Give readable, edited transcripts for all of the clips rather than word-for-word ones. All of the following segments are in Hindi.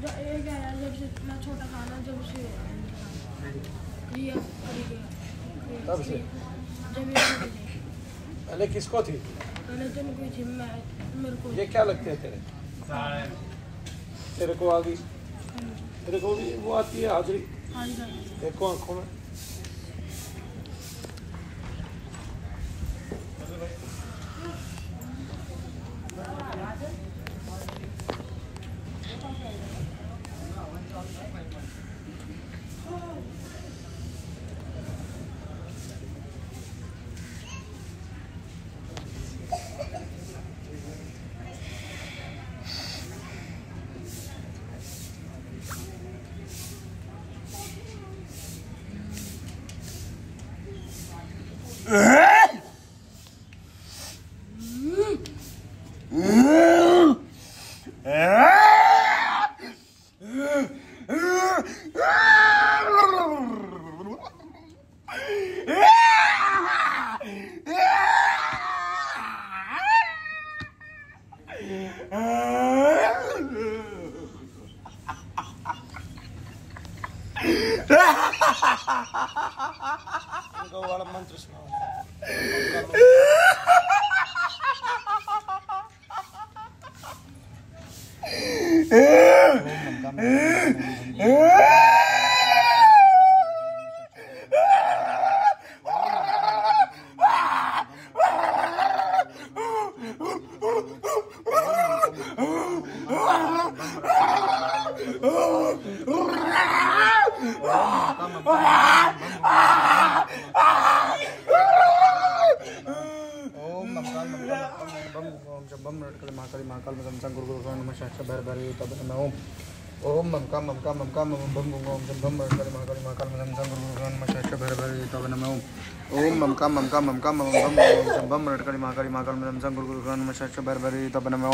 ये क्या है, जब से मैं छोटा था ना, जब से ये तब से जब ये पहले किसको थी? पहले तो कोई थी, मैं मेरे को। ये क्या लगते हैं तेरे? तेरे को आ गई? तेरे को भी वो आती है हाजिरी? हाँ जी। देखो आंखों में। वाला मंत्र सुनाओ। ओम मम काम मम काम मम काम मम बम बम ओम जम बम काली महाकाली मम संग गुरु गुरु नमः शास्त्र भर भर तब नमः ओम मम काम मम काम मम काम मम बम ओम जम बम काली महाकाली मम संग गुरु गुरु नमः शास्त्र भर भर तब नमः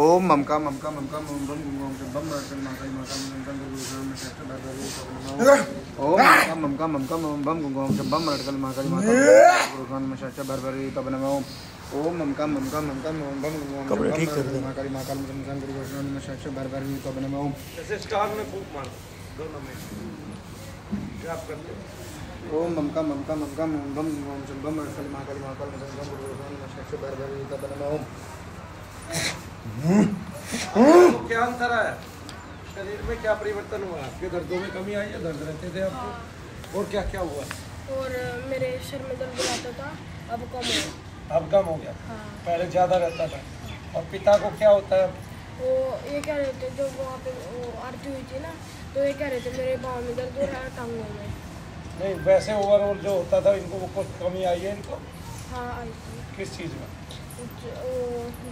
ओम मम काम मम काम मम काम मम बम ओम जम बम काली महाकाली मम संग गुरु गुरु नमः शास्त्र भर भर तब नमः ओम मम काम मम काम मम बम ओम जम बम काली महाकाली मम संग गुरु गुरु नमः शास्त्र भर भर तब नमः ओम मम काम मम काम मम काम मम बम ओम कपड़े ठीक कर दे महाकाली महाकाली मम संग गुरु गुरु नमः शास्त्र भर भर तब नमः जैसे स्टार में फूंक मार दोनों में क्या आप करते हो? ओम मम काम मम काम मम बम ओम जम बम काली महाकाली मम संग गुरु गुरु नमः शास्त्र भर भर तब नमः तो क्या अंतर है शरीर में, क्या परिवर्तन हुआ? आपके दर्दों में कमी आई है? दर्द रहते थे आपको? और क्या क्या हुआ? और मेरे सिर में दर्द रहता था, अब कम हो गया। अब कम हो गया? हाँ। पहले ज़्यादा रहता था। और पिता को क्या होता है? वो ये कह रहे थे, जब वहाँ पे वो आरती हुई थी ना, तो ये कह रहे थे मेरे पाँव में दर्द हो रहा है, टांगों में। नहीं, वैसे ओवरऑल जो होता था इनको, वो कुछ कमी आई है इनको? हाँ आई थी। किस चीज़ में?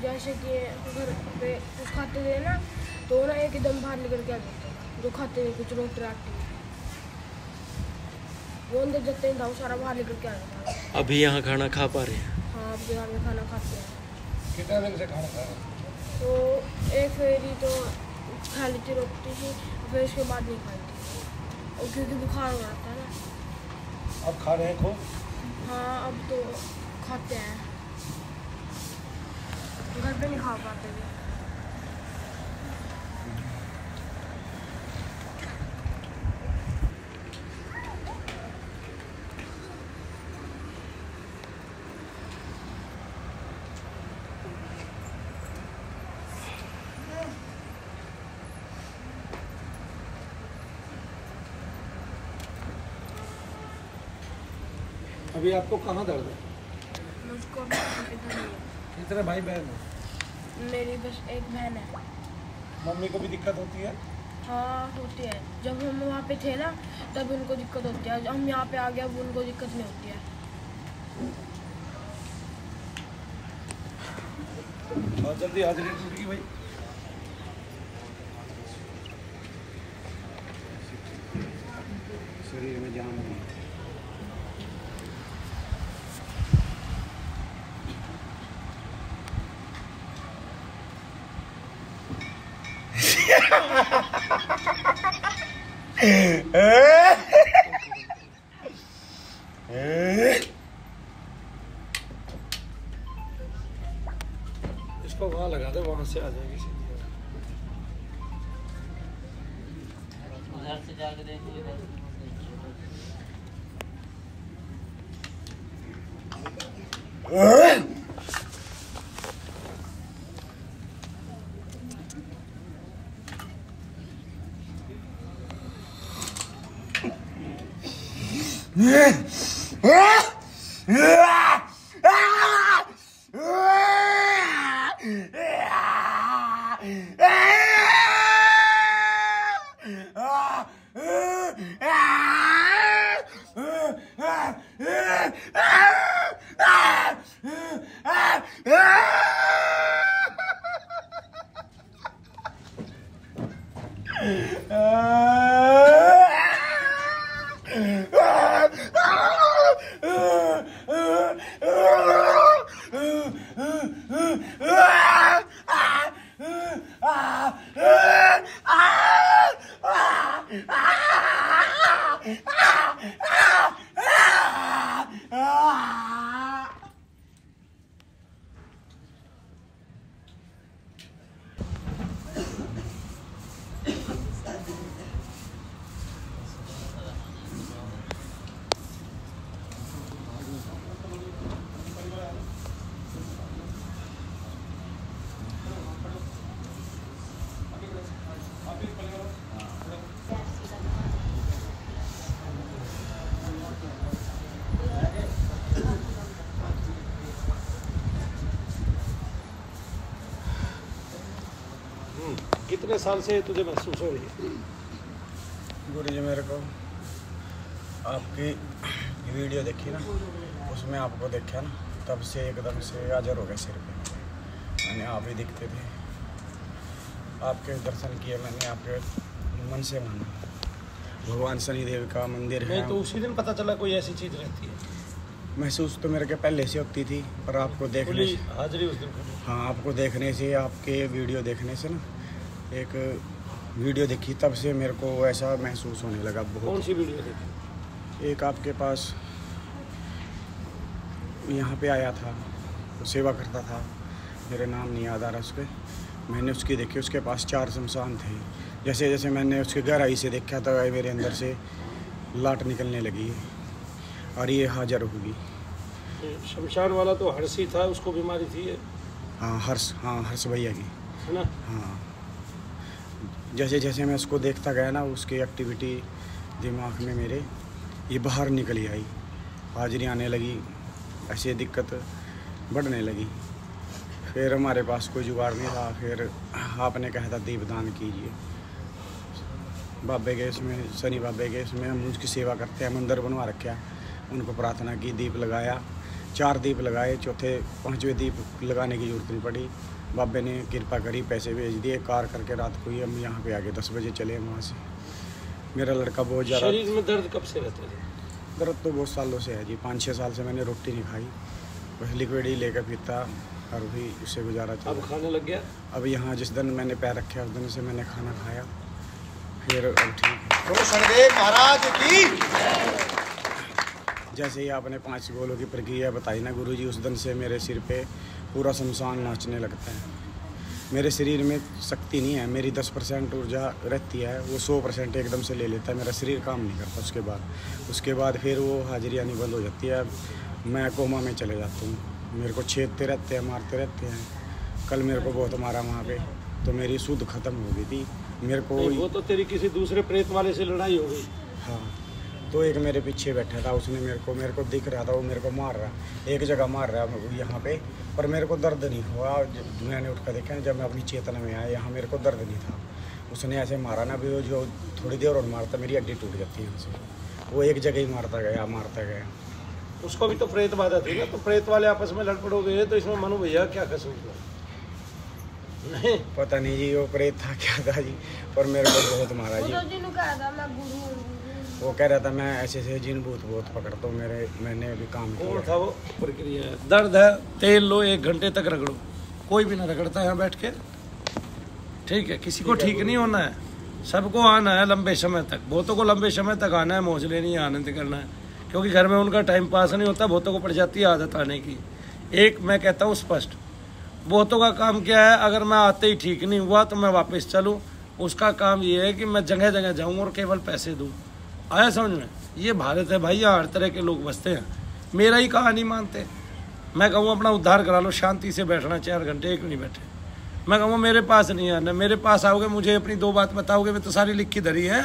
जैसे कि घर पे कुछ खाते थे ना, तो ना एकदम बाहर निकल के आ जाता था, जो खाते थे कुछ रोटी राटी, वो अंदर जते ही था, वो सारा बाहर निकल के आ जाता था। अभी यहाँ खाना खा पा रहे हैं? हाँ, अब यहाँ में खाना खाते हैं। कितने दिन से खाना खा रहे हैं? तो एक फेरी तो खा ली थी रोटी थी, फिर उसके बाद नहीं खाई थी, और क्योंकि बुखार हो रहा था ना। अब खा रहे हैं खूब? हाँ, अब तो खाते हैं, घर पे नहीं खा पाते थे। अभी आपको कहाँ दर्द है? मुझको अभी इधर नहीं है। कितने भाई बहन हैं? मेरी बस एक बहन है। मम्मी को भी दिक्कत होती है? हाँ, होती है। जब हम वहाँ पे थे ना, तब उनको दिक्कत होती है। जब हम यहाँ पे आ गए, अब उनको दिक्कत नहीं होती है। बहुत जल्दी हाजिरी टूट गई भाई। शरीर में जान नहीं। इसको वहाँ लगा दे, वहाँ से आ जाएगी सीधी। से जाके देखिए कितने साल से तुझे महसूस हो रही है? गुरु जी मेरे को आपकी वीडियो देखी ना, उसमें आपको देखा ना, तब से एकदम से हाजिर हो गए सिर पे। मैंने आप ही दिखते थे, आपके दर्शन किए मैंने, आपके मन से माना। भगवान शनिदेव का मंदिर है। नहीं तो उसी दिन पता चला कोई ऐसी चीज़ रहती है? महसूस तो मेरे के पहले से होती थी, पर आपको देखने से, हाजिरी उस दिन खुली। हाँ आपको देखने से, आपके वीडियो देखने से ना, एक वीडियो देखी तब से मेरे को ऐसा महसूस होने लगा बहुत। कौन सी वीडियो देखी? एक आपके पास यहाँ पे आया था, सेवा करता था, मेरे नाम नहीं याद आ रहा उसके, मैंने उसकी देखी, उसके पास 4 शमशान थे। जैसे जैसे मैंने उसके गहराई से देखा तो मेरे अंदर से लाट निकलने लगी और ये हाजिर होगी। शमशान वाला तो हर्ष ही था, उसको बीमारी थी ये? हाँ हर्ष भैया की है ना। हाँ, जैसे जैसे मैं उसको देखता गया ना, उसकी एक्टिविटी दिमाग में मेरे ये बाहर निकली आई, हाजिरी आने लगी, ऐसी दिक्कत बढ़ने लगी। फिर हमारे पास कोई जुगाड़ नहीं था, फिर आपने कहा था दीपदान कीजिए बाबे के, इसमें शनि बाबे के, इसमें हम उसकी सेवा करते हैं, मंदिर बनवा रखा, उनको प्रार्थना की, दीप लगाया, 4 दीप लगाए, चौथे 5वें दीप लगाने की जरूरत नहीं पड़ी। बाबे ने कृपा करी, पैसे भेज दिए, कार करके रात को ही हम यहाँ पे आ गए, 10 बजे चले वहाँ से। मेरा लड़का बहुत ज़्यादा। शरीर में दर्द कब से रहते थे? दर्द तो बहुत सालों से है जी, 5-6 साल से मैंने रोटी नहीं खाई, बस लिक्विड ही लेकर पीता और भी उससे गुजारा चला। अब खाने लग गया? अब यहाँ जिस दिन मैंने पैर रखे उस दिन से मैंने खाना खाया, फिर अब ठीक है। तो शनिदेव महाराज की जैसे ही आपने 5 गोलों की प्रक्रिया बताई ना गुरुजी, उस दिन से मेरे सिर पे पूरा शमशान नाचने लगता है। मेरे शरीर में शक्ति नहीं है, मेरी 10% ऊर्जा रहती है, वो 100% एकदम से ले लेता है, मेरा शरीर काम नहीं करता। उसके बाद फिर वो हाजिरी आनी बंद हो जाती है, मैं कोमा में चले जाता हूँ, मेरे को छेदते रहते हैं, मारते रहते हैं। कल मेरे को बहुत मारा वहाँ पे, तो मेरी सुध खत्म हो गई थी मेरे को। वो तो तेरी किसी दूसरे प्रेत वाले से लड़ाई हो गई। हाँ, तो एक मेरे पीछे बैठा था, उसने मेरे को दिख रहा था, वो मेरे को मार रहा, एक जगह मार रहा है यहाँ पे, पर मेरे को दर्द नहीं हुआ। मैंने उठ कर देखा, जब मैं अपनी चेतना में आया, यहाँ मेरे को दर्द नहीं था। उसने ऐसे मारा ना भी, वो जो थोड़ी देर और मारता मेरी हड्डी टूट जाती है यहाँ से। वो एक जगह ही मारता गया। उसको भी तो प्रेत बाधा थी ना, तो प्रेत वाले आपस में लड़ पड़ो गए, तो इसमें मनु भैया क्या कसूर था? नहीं पता नहीं जी वो प्रेत था क्या था जी, पर मेरे को बहुत मारा जी। वो कह रहा था मैं ऐसे जिन भूत बहुत पकड़ता हूँ, मैंने भी काम किया। कौन था वो? प्रक्रिया है, दर्द है, तेल लो, 1 घंटे तक रगड़ो, कोई भी ना रगड़ता है यहाँ बैठ के, ठीक है? किसी को ठीक नहीं होना है, सबको आना है लंबे समय तक, बहुतों को लंबे समय तक आना है, मौज लेनी है, आनंद करना है, क्योंकि घर में उनका टाइम पास नहीं होता, बहुतों को पड़ जाती है आदत आने की। एक मैं कहता हूँ स्पष्ट, बहुतों का काम क्या है, अगर मैं आते ही ठीक नहीं हुआ तो मैं वापस चलूँ, उसका काम ये है कि मैं जगह जगह जाऊँ और केवल पैसे दूँ। आया समझ में? ये भारत है भाई, यहाँ हर तरह के लोग बसते हैं। मेरा ही कहा नहीं मानते। मैं कहूँ अपना उद्धार करा लो, शांति से बैठना 4 घंटे, एक नहीं बैठे। मैं कहूँ मेरे पास नहीं आना, मेरे पास आओगे मुझे अपनी 2 बात बताओगे, मैं तो सारी लिखी धरी है।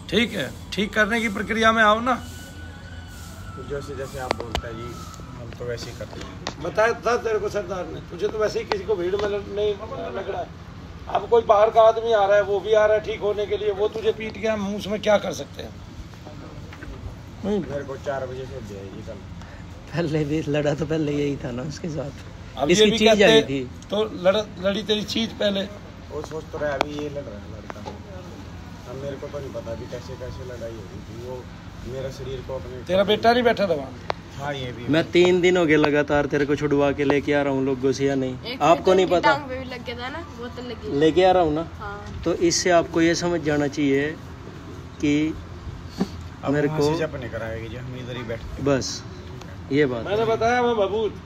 ठीक है, ठीक करने की प्रक्रिया में आओ ना। जैसे जैसे आप बोलते हैं जी, हम तो वैसे ही करते हैं। बताया था तेरे को सरदार ने, तुझे तो वैसे ही किसी को भीड़ में नहीं लग रहा है। अब कोई बाहर का आदमी आ रहा है, वो भी आ रहा है ठीक होने के लिए, वो तुझे पीट गया, हम उसमें क्या कर सकते हैं? मेरे को 4 बजे से दिया जी कल। पहले भी लड़ा तो पहले यही था ना उसके साथ, अब इसकी ये भी चीज आई थी तो लड़ी तेरी चीज पहले। वो सोच तो रहा है अभी ये लड़ रहा है लड़का। अब मेरे को तो नहीं पता अभी कैसे कैसे लड़ाई हो रही थी। वो मेरा शरीर को अपने, तेरा बेटा नहीं बैठा था वहाँ? हाँ ये भी। मैं 3 दिन हो गए लगातार तेरे को छुड़वा के लेके आ रहा हूँ लोगों से, या नहीं? आपको नहीं पता? टांग पे भी लग गया था ना, बोतल लगी। लेके आ रहा हूँ ना। हाँ। तो इससे आपको ये समझ जाना चाहिए कि मेरे को जब नहीं कराएगी जी, हम इधर ही बैठते। बस ये बात मैंने बताया मैं बबूत।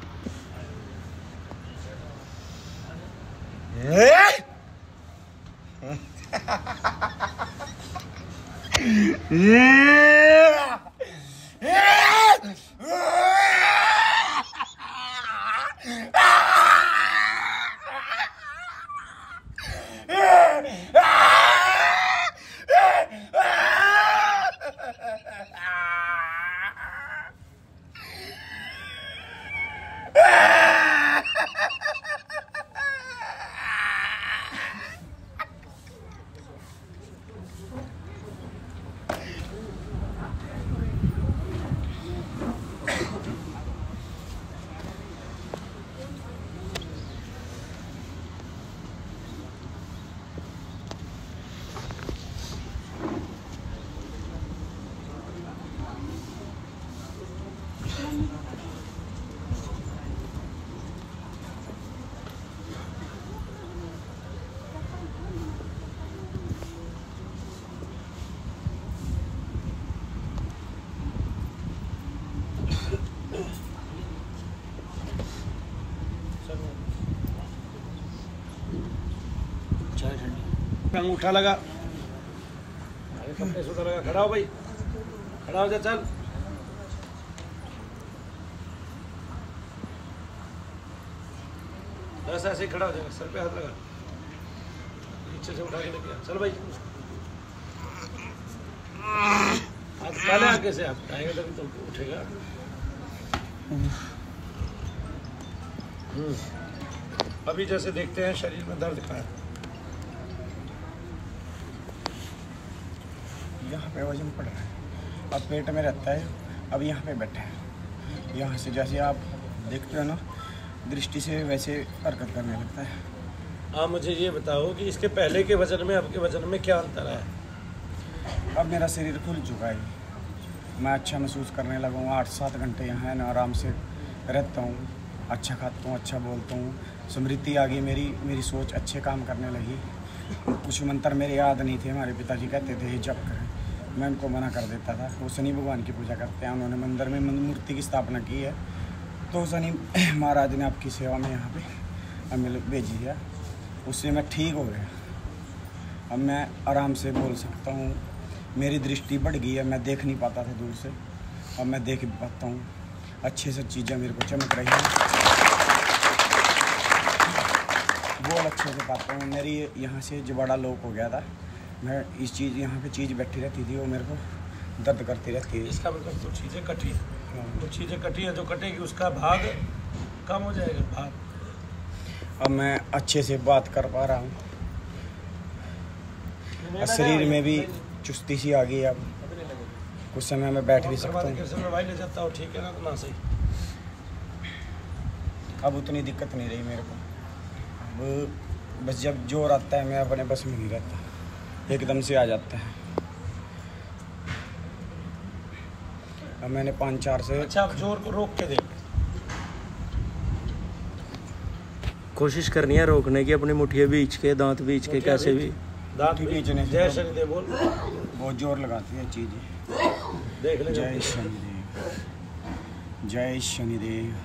अंगूठा लगा, कपड़े सुधर लगा। खड़ा हो भाई, खड़ा हो जा, चल। बस ऐसे ही खड़ा हो जाएगा, सर पे हाथ लगा, नीचे से उठा के लेके आ। चल भाई, हाथ पहले आगे से आप आएगा तभी तो उठेगा। अभी जैसे देखते हैं शरीर में दर्द कहाँ है? यहाँ पे वजन पड़ रहा है, अब पेट में रहता है, अब यहाँ पे बैठा है। यहाँ से जैसे आप देखते हो ना दृष्टि से, वैसे हरकत करने लगता है। आप मुझे ये बताओ कि इसके पहले के वजन में अब के वजन में क्या अंतर है? अब मेरा शरीर खुल चुका है, मैं अच्छा महसूस करने लगा हूँ। 8-7 घंटे यहाँ है, आराम से रहता हूँ, अच्छा खाता हूँ, अच्छा बोलता हूँ, स्मृति आ गई मेरी सोच अच्छे काम करने लगी। कुछ मंत्र मेरे याद नहीं थे, हमारे पिताजी कहते थे ये जप करें, मैं उनको मना कर देता था। वो शनि भगवान की पूजा करते हैं, उन्होंने मंदिर में मूर्ति की स्थापना की है, तो शनि महाराज ने आपकी सेवा में यहाँ पे हमें भेजी है, उससे मैं ठीक हो गया। अब मैं आराम से बोल सकता हूँ, मेरी दृष्टि बढ़ गई है, मैं देख नहीं पाता था दूर से, अब मैं देख भी पाता हूँ, अच्छे से चीज़ें मेरे को चमक रही हैं, बोल अच्छे से पाता हूँ। मेरी यहाँ से जबाड़ा लॉक हो गया था, मैं इस चीज़ यहाँ पे चीज़ बैठी रहती थी, वो मेरे को दर्द करती रहती है। इसका मतलब तो चीज़ें कटी है, वो चीज़ें कटी है, जो कटेगी उसका भाग कम हो जाएगा, भाग। अब मैं अच्छे से बात कर पा रहा हूँ, और शरीर में भी चुस्ती सी आ गई। अब कुछ समय में बैठ भी सकता हूँ। भाई ले जाता हूँ, ठीक है ना? तो ना सही, अब उतनी दिक्कत नहीं रही मेरे को। अब बस जब जोर आता है, मैं अपने बस में नहीं रहता, एकदम से आ जाता है। अब मैंने 5-4 से अच्छा, आप जोर को रोक के देख, कोशिश करनी है रोकने की, अपनी मुठिया बीच के, दांत बीच के, कैसे भी दांत बीचने से जय शनिदेव बोल, बहुत जोर लगाती है चीज़ें। देख ले। जय शनिदेव, जय शनिदेव।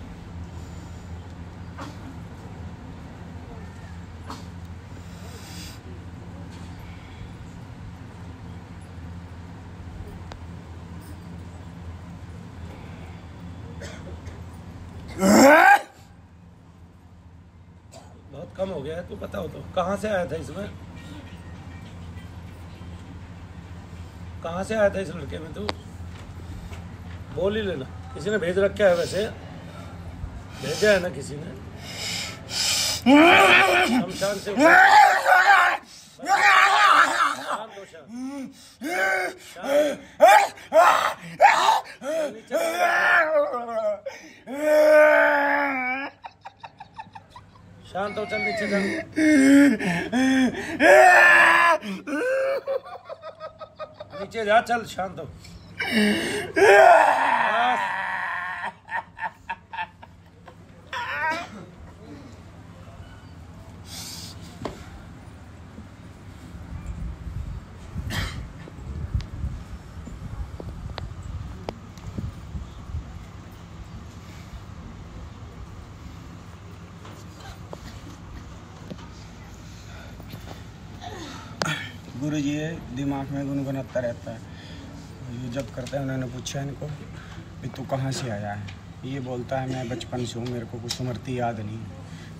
कम हो गया है। तू बताओ तो कहाँ से आया था इसमें, कहाँ से आया था इस लड़के में? तू बोल ही लेना। किसी ने भेज रखा है? वैसे भेजा है ना किसी ने? शमशान से शांत हो, चल नीचे जा। नीचे जा, चल शांत हो। गुरु जी ये दिमाग में गुनगुनाता रहता है। ये जब करता है, उन्होंने पूछा इनको कि तू कहाँ से आया है, ये बोलता है मैं बचपन से हूँ, मेरे को कुछ स्मृति याद नहीं,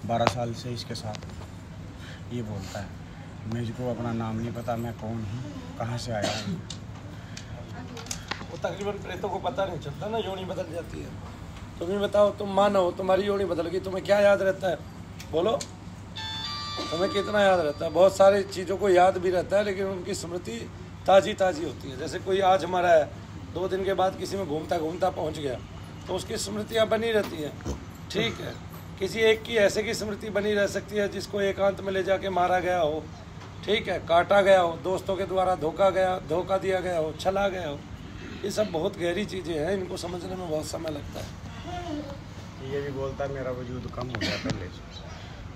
12 साल से इसके साथ। ये बोलता है मुझको अपना नाम नहीं पता, मैं कौन हूँ, कहाँ से आया हूँ। वो तकरीबन प्रेतों को पता नहीं चलता ना, योनि बदल जाती है। तुम ही बताओ, तुम मानो तुम्हारी योनि बदल गई, तुम्हें क्या याद रहता है? बोलो, तुम्हें कितना याद रहता है? बहुत सारी चीज़ों को याद भी रहता है, लेकिन उनकी स्मृति ताज़ी होती है। जैसे कोई आज हमारा है, 2 दिन के बाद किसी में घूमता घूमता पहुंच गया, तो उसकी स्मृतियाँ बनी रहती हैं। ठीक है, किसी एक की ऐसे की स्मृति बनी रह सकती है जिसको एकांत में ले जाके मारा गया हो, ठीक है, काटा गया हो, दोस्तों के द्वारा धोखा दिया गया हो, छला गया हो। ये सब बहुत गहरी चीज़ें हैं, इनको समझने में बहुत समय लगता है। ये भी बोलता है मेरा वजूद कम हो गया पहले से।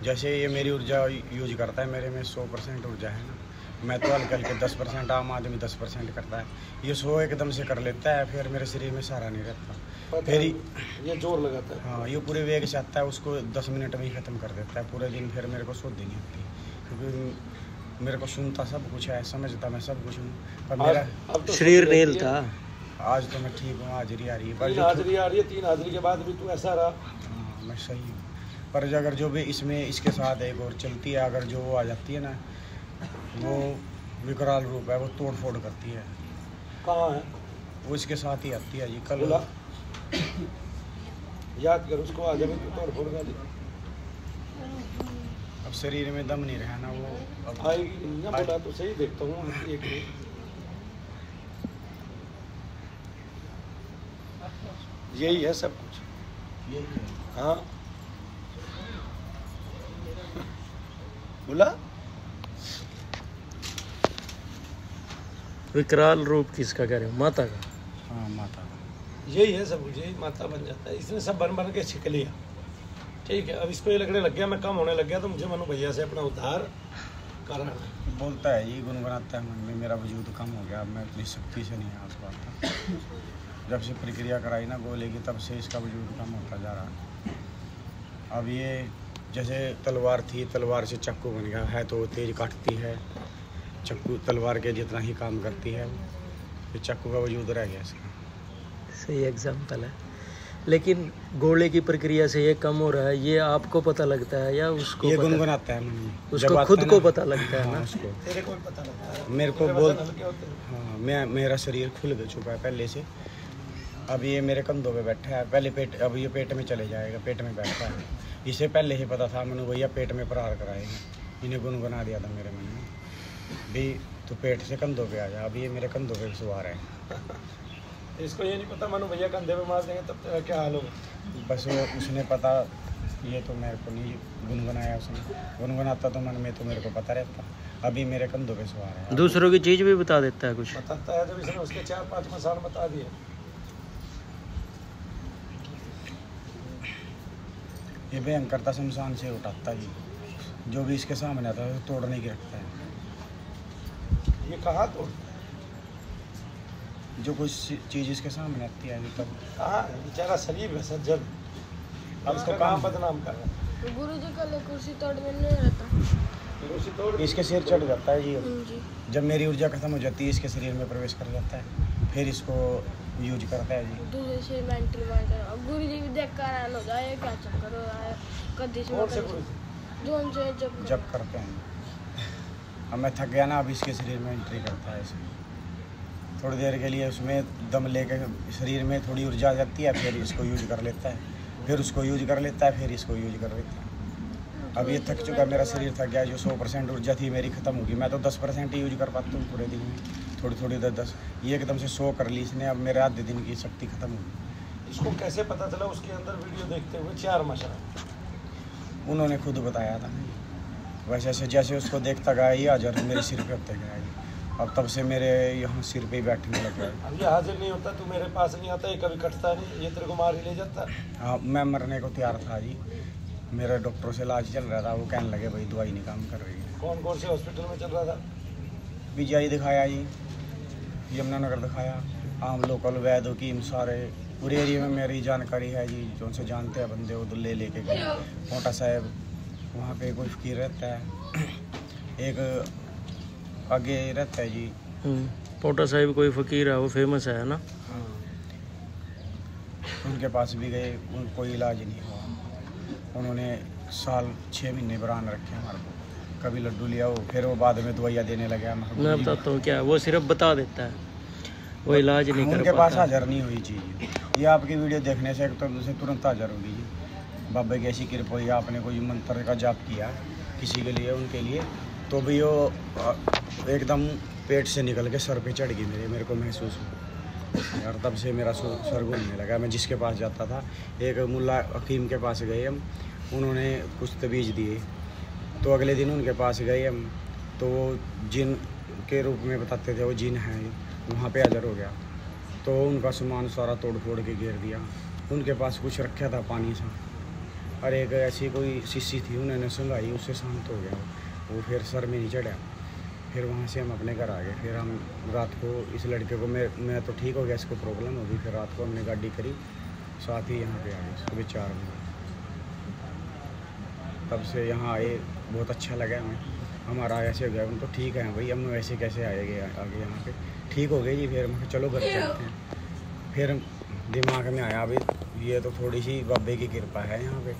जैसे ये मेरी ऊर्जा यूज करता है, मेरे में 100% ऊर्जा है ना, मैं तो हल्के हल्के 10%, आम आदमी 10% करता है, ये 100 एकदम से कर लेता है, फिर मेरे शरीर में सहारा नहीं रहता, फिर ये जोर लगाता है। हाँ, ये पूरे वेग से आता है, उसको 10 मिनट में ही ख़त्म कर देता है पूरे दिन। फिर मेरे को शुद्ध नहीं होती, क्योंकि मेरे को सुनता सब कुछ है, समझता मैं सब कुछ हूँ, पर मेरा अब तो शरीर नहीं था। आज तो मैं ठीक हूँ, हाजिरी आ रही है, पर 3 हाजिरी आ रही है, 3 हाजिरी के बाद भी तू ऐसा रहा। हाँ, मैं सही हूँ। पर अगर जो भी इसमें इसके साथ एक और चलती है, अगर जो वो आ जाती है ना, वो विकराल रूप है, वो तोड़ फोड़ करती है। कहाँ है वो? इसके साथ ही आती है जी। कल बोला याद कर उसको, आगे भी तू तोड़ फोड़ कर। अब शरीर में दम नहीं रहा ना, वो अब आएगी ना। बोला तो सही, देखता हूँ एक यही है सब कुछ। यही है। हाँ बोला विकराल रूप किसका कह रहे हो? माता का? हाँ, माता। यही है सब कुछ, यही माता बन जाता है। इसने सब बन के छिक लिया। ठीक है, अब इसको ये लगने लग गया मैं कम होने लग गया, तो मुझे मनु भैया से अपना उद्धार करना है। बोलता है ये गुनगुनाता है मन में, मेरा वजूद कम हो गया, अब मैं उतनी शक्ति से नहीं आ पाता। जब से प्रक्रिया कराई ना गोले की, तब से इसका वजूद कम होता जा रहा है। अब ये जैसे तलवार थी, तलवार से चाकू बन गया है, तो तेज काटती है, चाकू तलवार के जितना ही काम करती है, ये चाकू का वजूद रह गया इसका। सही एग्जाम्पल है। लेकिन गोले की प्रक्रिया से ये कम हो रहा है, ये आपको पता लगता है या उसको? ये गुनगुनाता है मन में, उसको खुद को पता लगता है ना? उसको तेरे को भी पता लगता है, मेरे को बोल। हाँ, मेरा शरीर खुल चुका है पहले से। अब ये मेरे कंधों पे बैठा है, पहले पेट, अब ये पेट में चले जाएगा, पेट में बैठा है। इसे पहले ही पता था मनु भैया पेट में प्रहार कराएगा, इन्हें गुनगुना दिया था मेरे मन में भी, तो पेट से कंधों पे आ जा। अब ये मेरे कंधों पे सवार है। इसको ये नहीं पता मनु भैया कंधे पे मार देंगे तब तेरा क्या हाल होगा। बस वो उसने पता, ये तो मेरे को नहीं गुनगुनाया उसने। गुनगुनाता तो मन में तो मेरे को पता रहता, अभी मेरे कंधों पे सवार है। दूसरों की चीज भी बता देता है कुछ? बताता है, जब इसने उसके 4-5 मसाल बता दिए। ये भयंकरता शमशान से उठाता ही, जो भी इसके सामने आता है तोड़ने की रखता है। ये कहाँ तोड़? जो कुछ चीज़ इसके सामने आती है तब। कहाँ बेचारा शरीफ है सज्जन, अब इसका काम बदनाम कर रहा है। तो गुरु जी कल कुर्सी तोड़ने नहीं रहता, कुर्सी तोड़ इसके सिर चढ़ जाता है जी। जी। जब मेरी ऊर्जा खत्म हो जाती है, इसके शरीर में प्रवेश कर जाता है, फिर इसको यूज करता है जी। दूसरे से मैं एंट्री मार कर, अब गुरु जी भी देख कर हैरान हो जाए क्या चक्कर हो रहा है, कद्दी से कौन से गुरु जी? जो उनसे जब करते हैं। अब मैं थक गया ना, अब इसके शरीर में एंट्री करता है इसमें, थोड़ी देर के लिए उसमें दम लेके शरीर में थोड़ी ऊर्जा आ जाती है, फिर इसको यूज कर लेता है, फिर उसको यूज कर लेता है, फिर इसको यूज कर लेता है। अब ये थक चुका, मेरा शरीर थक गया, जो 100% ऊर्जा थी मेरी ख़त्म होगी। मैं तो 10% ही यूज कर पाता हूँ पूरे दिन में, थोड़ी थोड़ी 10 ये एकदम से 100 कर ली इसने। अब मेरे आधे दिन की शक्ति ख़त्म होगी। इसको कैसे पता चला उसके अंदर वीडियो देखते हुए 4 माशा? उन्होंने खुद बताया था। वैसे जैसे उसको देखता गया ये हाजिर मेरे सिर पे होते गया। अब तब से मेरे यहाँ सिर पे ही बैठने लग गया। अब ये हाजिर नहीं होता, तू मेरे पास नहीं आता, ये कभी कटता नहीं, ये तेरे को मार ही ले जाता। हाँ, मैं मरने को तैयार था जी। मेरा डॉक्टर से इलाज चल रहा था, वो कहने लगे भाई दवाई नहीं काम कर रही है। कौन कौन से हॉस्पिटल में चल रहा था? PGI दिखाया जी, यमुनानगर दिखाया, आम लोकल वैद हकीम सारे पूरे एरिया में मेरी जानकारी है जी, जो उनसे जानते हैं बंदे वो ले लेके गए। मोटा साहब वहाँ पे कोई फकीर रहता है, एक आगे रहता है जी। पोटा साहिब कोई फकीर है, वो फेमस है ना। हाँ, उनके पास भी गए, कोई इलाज नहीं हुआ। उन्होंने साल 6 महीने बरान रखे हमारे को, कभी लड्डू लिया हो, फिर वो बाद में दवाइयाँ देने लगे। मैं बताता हूँ क्या, वो सिर्फ बता देता है, वो इलाज नहीं कर पाता। उनके पास हाजिर नहीं हुई चीज़। ये आपकी वीडियो देखने से एक तो दूसरे तुरंत हाजिर होगी जी। बाबा की ऐसी कृपा हुई, आपने कोई मंत्र का जाप किया किसी के लिए, उनके लिए, तो भी वो एकदम पेट से निकल के सर पे चढ़ गई मेरे को महसूस हुआ यार। तब से मेरा सर घूमने लगा। मैं जिसके पास जाता था, एक मुल्ला हकीम के पास गए हम, उन्होंने कुछ तवीज़ दिए, तो अगले दिन उनके पास गए हम, तो वो जिन के रूप में बताते थे वो जिन हैं, वहाँ पे हाजिर हो गया। तो उनका सामान सारा तोड़ फोड़ के गिर दिया। उनके पास कुछ रखा था पानी सा, और एक ऐसी कोई शीशी थी, उन्होंने सुंघाई, उससे शांत हो गया वो, फिर सर में नहीं चढ़ा। फिर वहाँ से हम अपने घर आ गए। फिर हम रात को इस लड़के को मैं तो ठीक हो गया, इसको प्रॉब्लम होगी। फिर रात को हमने गाड़ी करी, साथ ही यहाँ पे आ गए सुबह 4 बजे। तब से यहाँ आए, बहुत अच्छा लगा हमें। हमारा ऐसे हो गया, हम तो ठीक है भाई, हम वैसे कैसे आएंगे आगे यहाँ पे, ठीक हो गए जी। फिर हम चलो घर चलते हैं। फिर दिमाग में आया अभी ये तो थोड़ी सी बाबे की कृपा है यहाँ पे।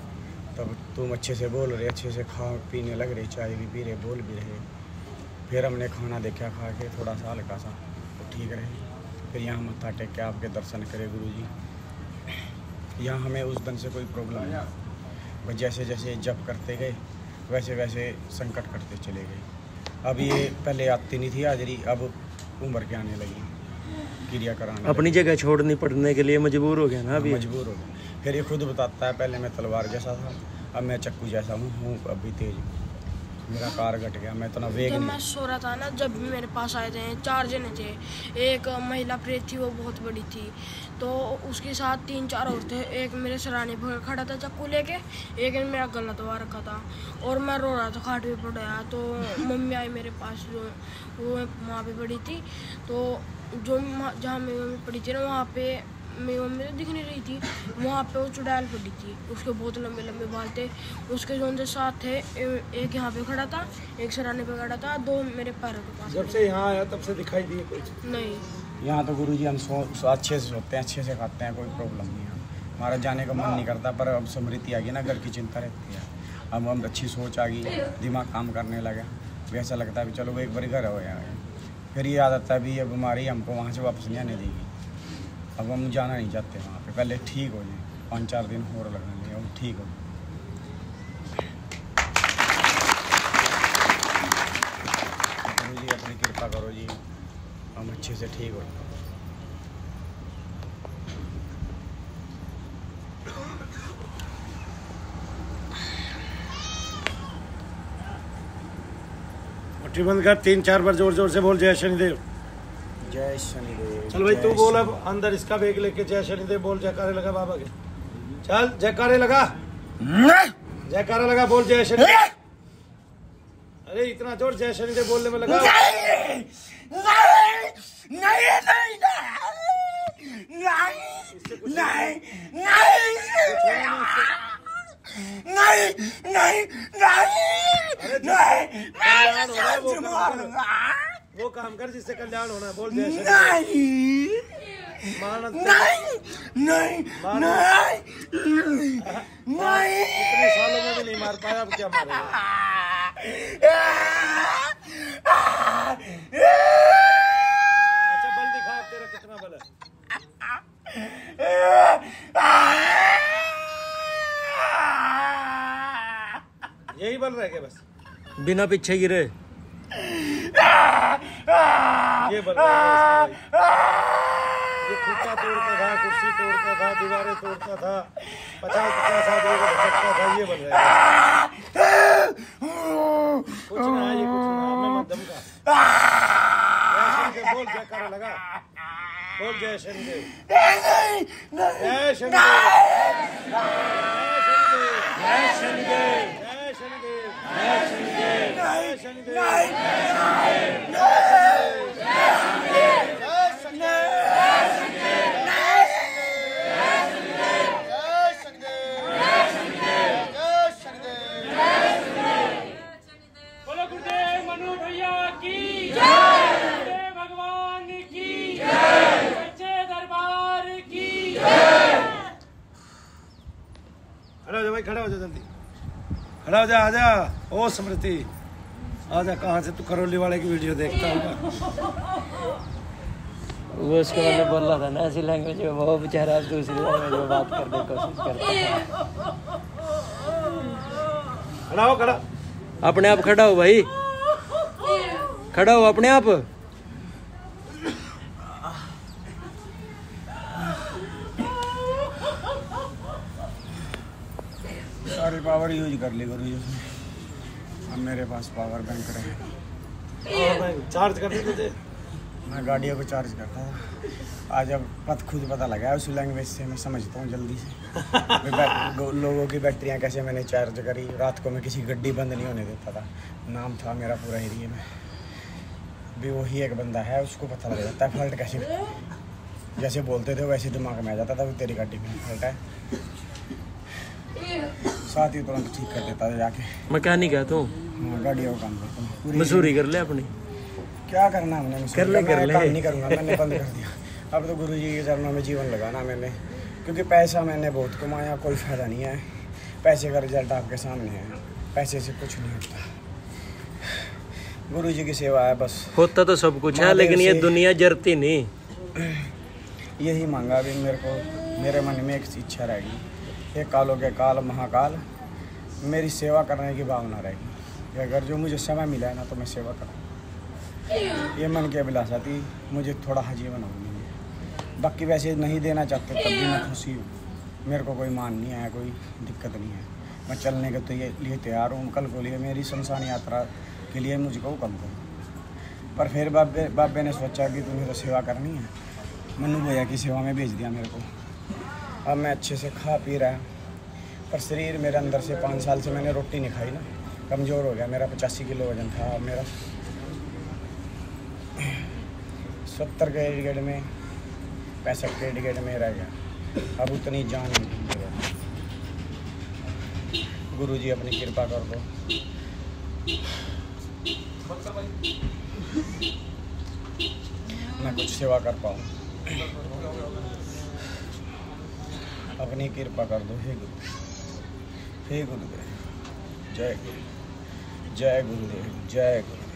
तब तुम अच्छे से बोल रहे, अच्छे से खा पीने लग रहे, चाय भी पी रहे, बोल भी रहे। फिर हमने खाना देखा, खा के थोड़ा सा हल्का सा तो ठीक रहे। फिर यहाँ मत्था टेक के आपके दर्शन करे गुरुजी। यहाँ हमें उस दिन से कोई प्रॉब्लम नहीं, बस जैसे जैसे जप करते गए वैसे वैसे संकट करते चले गए। अब ये पहले आती नहीं थी हाजिरी, अब उम्र के आने लगी, क्रिया कराने अपनी जगह छोड़नी पड़ने के लिए मजबूर हो गया ना। अभी मजबूर हो गया। फिर ये खुद बताता है, पहले मैं तलवार जैसा था, अब मैं चक्कू जैसा हूँ अभी तेज, मेरा कार घट गया, मैं इतना वेग जब नहीं। मैं सो रहा था ना, जब भी मेरे पास आए थे 4 जने थे। एक महिला प्रेत थी, वो बहुत बड़ी थी, तो उसके साथ 3-4 और थे। एक मेरे सराहने पर खड़ा था चाकू लेके, एक ने मेरा गला दबा रखा था, और मैं रो रहा था, खाट पे पड़ा। तो मम्मी आई मेरे पास, जो वो वहाँ पे पड़ी थी। तो जो जहाँ मेरी मम्मी पड़ी थी ना, वहाँ पे मेरी मम्मी तो दिख नहीं रही थी, वहाँ पे वो चुड़ैल पड़ी थी, उसके बहुत लंबे लंबे बाल थे। उसके जो उनके साथ थे, एक यहाँ पे खड़ा था, एक सराहने पे खड़ा था, 2 मेरे पैरों के पास। जब से यहाँ आया तब से दिखाई दिए कोई? नहीं, यहाँ तो गुरुजी हम अच्छे से सोते हैं, अच्छे से खाते हैं, कोई प्रॉब्लम नहीं है। हमारा जाने का मन नहीं करता, पर अब स्मृति आ गई ना, घर की चिंता रहती है। अब हम अच्छी सोच आ गई, दिमाग काम करने लगा, वैसा लगता है भी चलो एक बार घर हो गया। फिर ये आदत है भी ये बीमारी हमको वहाँ से वापस नहीं आने देगी। अब हम जाना नहीं चाहते वहाँ पे, पहले ठीक हो जाए, 5-4 दिन और लगने लगे, हम ठीक हो। गुरु जी अपनी कृपा करो जी, हम अच्छे से ठीक हो। मुट्ठी बंद कर, 3-4 बार जोर जोर से बोल जय शनिदेव। जय शनिदेव। चल भाई जय तू बोल, अब शनिदेव। अंदर इसका बेग लेके जय शनिदेव बोल, जयकारे लगा बाबा के। चल जयकारे लगा, जयकारा लगा, बोल जय शनिदेव। अरे इतना जोर जय शनिदेव बोलने में लगा। वो वो काम कर जिससे कल्याण होना है। बोल जय श्री नहीं इतने सालों में भी नहीं मार पाया, अब क्या मारेगा? अच्छा बल दिखा तेरा कितना बल है। यही बल रह गए बस, बिना पीछे गिरे। ये बल रह गया। ये खूंटा तोड़ता था, कुर्सी तोड़ता था, दीवारें तोड़ता था, 50-50 आदमी को झटका था। ये बल रह गया। कुछ ना ये कुछ ना, मैं मध्यम का। जय शनिदेव बोल, जयकारा लगा बोल, जय शनिदेव, जय शनिदेव, जय शनिदेव, जय शनिदेव, जय शनिदेव, जय शनिदेव, जय बोलो गुरुदेव मनु भैया की जय, गुरुदेव भगवान की जय, सच्चे दरबार की जय। खड़ा हो जा भाई, खड़ा हो जा जल्दी, खड़ा हो जा, आजा। ओ स्मृति आजा, कहाँ से तू करौली वाले की वीडियो देखता होगा? वो उसको मैंने बोला था ना ऐसी लैंग्वेज में, वो बेचारा दूसरी लैंग्वेज में बात करने की कोशिश करता है। खड़ा हो, खड़ा अपने आप खड़ा हो भाई, खड़ा हो अपने आप। सारी पावर यूज कर ली गुरु जी उसने। अब मेरे पास पावर बैंक रहे। चार्ज कर देते। मैं गाड़ियों को चार्ज करता था, आज अब खुद पता लगा है उस लैंग्वेज से, मैं समझता हूँ जल्दी से। लोगों की बैटरियाँ कैसे मैंने चार्ज करी, रात को मैं किसी गड्डी बंद नहीं होने देता था। नाम था मेरा पूरा एरिया में भी, वही एक बंदा है, उसको पता लग जाता है फॉल्ट कैसे, जैसे बोलते थे वैसे दिमाग में आ जाता था वो तेरी गाड़ी में फॉल्ट है, साथ ही तुरंत ठीक कर देता था जाके। मैकेनिक है तू? हाँ, गाड़ियों का काम करता हूँ। मसूरी कर ले अपनी। क्या करना हमने, कर ले काम नहीं करूँगा, मैंने बंद कर दिया। अब तो गुरु जी के चरणों में जीवन लगाना मैंने, क्योंकि पैसा मैंने बहुत कमाया, कोई फ़ायदा नहीं है। पैसे का रिजल्ट आपके सामने है, पैसे से कुछ नहीं होता। गुरु जी की सेवा है बस। होता तो सब कुछ है, लेकिन ये दुनिया जरती नहीं। यही मांगा भी मेरे को, मेरे मन में एक इच्छा रहेगी, ये कालों के काल महाकाल, मेरी सेवा करने की भावना रहेगी। अगर जो मुझे समय मिला है ना तो मैं सेवा करूँ, ये मन की अभिलाषा थी। मुझे थोड़ा जीवन हो गया, बाकी वैसे नहीं देना चाहते तब भी मैं खुशी हूँ। मेरे को कोई मान नहीं है, कोई दिक्कत नहीं है, मैं चलने के तो ये लिए तैयार हूँ। कल को लिए मेरी शमशान यात्रा के लिए मुझको कम करो। पर फिर बाबे ने सोचा कि तुम्हें तो सेवा करनी है, मनु भैया की सेवा में भेज दिया मेरे को। अब मैं अच्छे से खा पी रहा, पर शरीर मेरे अंदर से 5 साल से मैंने रोटी नहीं खाई ना, कमज़ोर हो गया। मेरा 85 किलो वजन था, अब मेरा 70 के डिग्रेड में, 65 के डिग्रेड में रह गया। अब उतनी जान नहीं। गुरु जी अपनी कृपा कर दो, मैं कुछ सेवा कर पाऊँ। अपनी कृपा कर दो हे गुरु, हे गुरुदेव। जय गुरु, जय गुरुदेव, जय गुरु।